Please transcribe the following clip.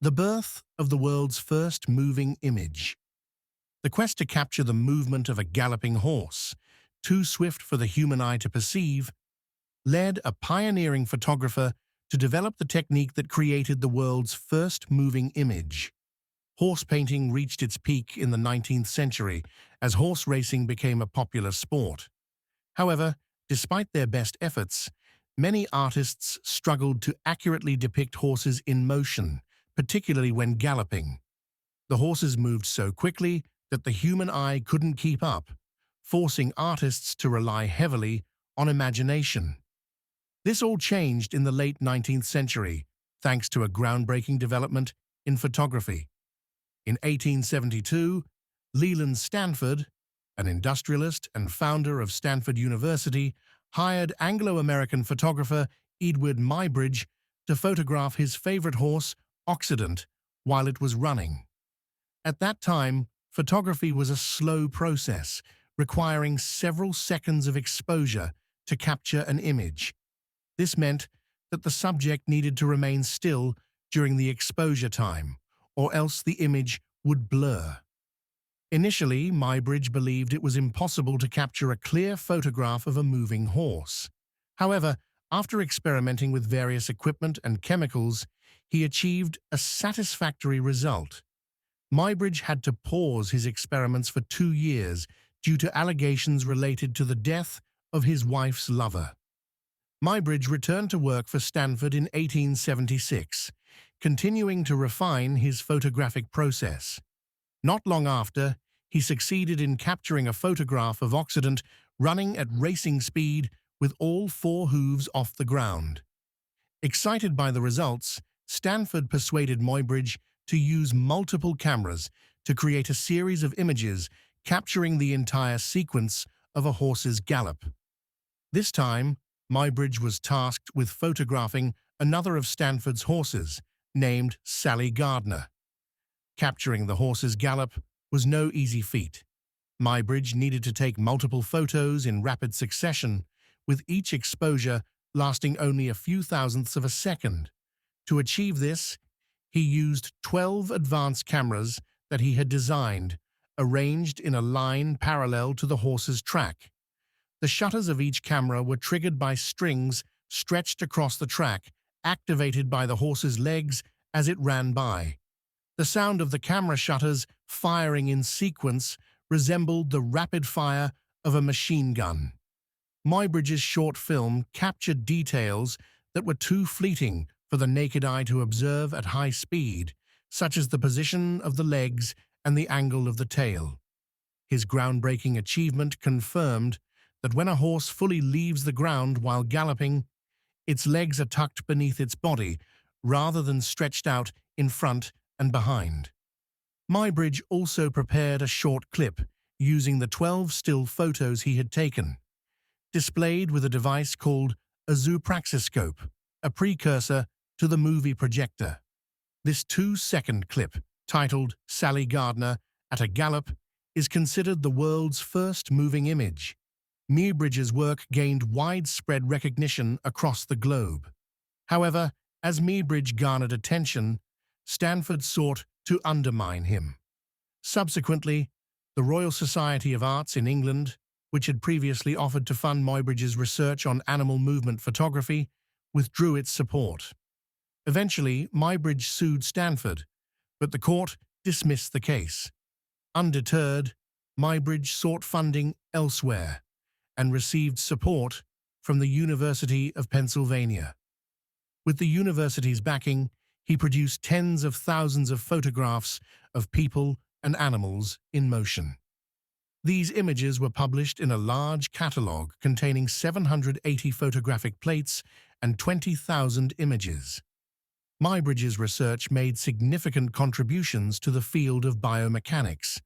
The birth of the world's first moving image. The quest to capture the movement of a galloping horse, too swift for the human eye to perceive, led a pioneering photographer to develop the technique that created the world's first moving image. Horse painting reached its peak in the 19th century as horse racing became a popular sport. However, despite their best efforts, many artists struggled to accurately depict horses in motion, particularly when galloping. The horses moved so quickly that the human eye couldn't keep up, forcing artists to rely heavily on imagination. This all changed in the late 19th century, thanks to a groundbreaking development in photography. In 1872, Leland Stanford, an industrialist and founder of Stanford University, hired Anglo-American photographer Edward Muybridge to photograph his favorite horse, Occident, while it was running. At that time, photography was a slow process, requiring several seconds of exposure to capture an image. This meant that the subject needed to remain still during the exposure time, or else the image would blur. Initially, Muybridge believed it was impossible to capture a clear photograph of a moving horse. However, after experimenting with various equipment and chemicals, he achieved a satisfactory result. Muybridge had to pause his experiments for 2 years due to allegations related to the death of his wife's lover. Muybridge returned to work for Stanford in 1876, continuing to refine his photographic process. Not long after, he succeeded in capturing a photograph of Occident running at racing speed with all 4 hooves off the ground. Excited by the results, Stanford persuaded Muybridge to use multiple cameras to create a series of images capturing the entire sequence of a horse's gallop. This time, Muybridge was tasked with photographing another of Stanford's horses, named Sally Gardner. Capturing the horse's gallop was no easy feat. Muybridge needed to take multiple photos in rapid succession, with each exposure lasting only a few thousandths of a second. To achieve this, he used 12 advanced cameras that he had designed, arranged in a line parallel to the horse's track. The shutters of each camera were triggered by strings stretched across the track, activated by the horse's legs as it ran by. The sound of the camera shutters firing in sequence resembled the rapid fire of a machine gun. Muybridge's short film captured details that were too fleeting for the naked eye to observe at high speed, such as the position of the legs and the angle of the tail. His groundbreaking achievement confirmed that when a horse fully leaves the ground while galloping, its legs are tucked beneath its body rather than stretched out in front and behind. Muybridge also prepared a short clip using the 12 still photos he had taken, displayed with a device called a zoopraxiscope, a precursor to the movie projector. This 2-second clip, titled Sally Gardner at a Gallop, is considered the world's first moving image. Muybridge's work gained widespread recognition across the globe. However, as Muybridge garnered attention, Stanford sought to undermine him. Subsequently, the Royal Society of Arts in England, which had previously offered to fund Muybridge's research on animal movement photography, withdrew its support. Eventually, Muybridge sued Stanford, but the court dismissed the case. Undeterred, Muybridge sought funding elsewhere and received support from the University of Pennsylvania. With the university's backing, he produced tens of thousands of photographs of people and animals in motion. These images were published in a large catalogue containing 780 photographic plates and 20,000 images. Muybridge's research made significant contributions to the field of biomechanics,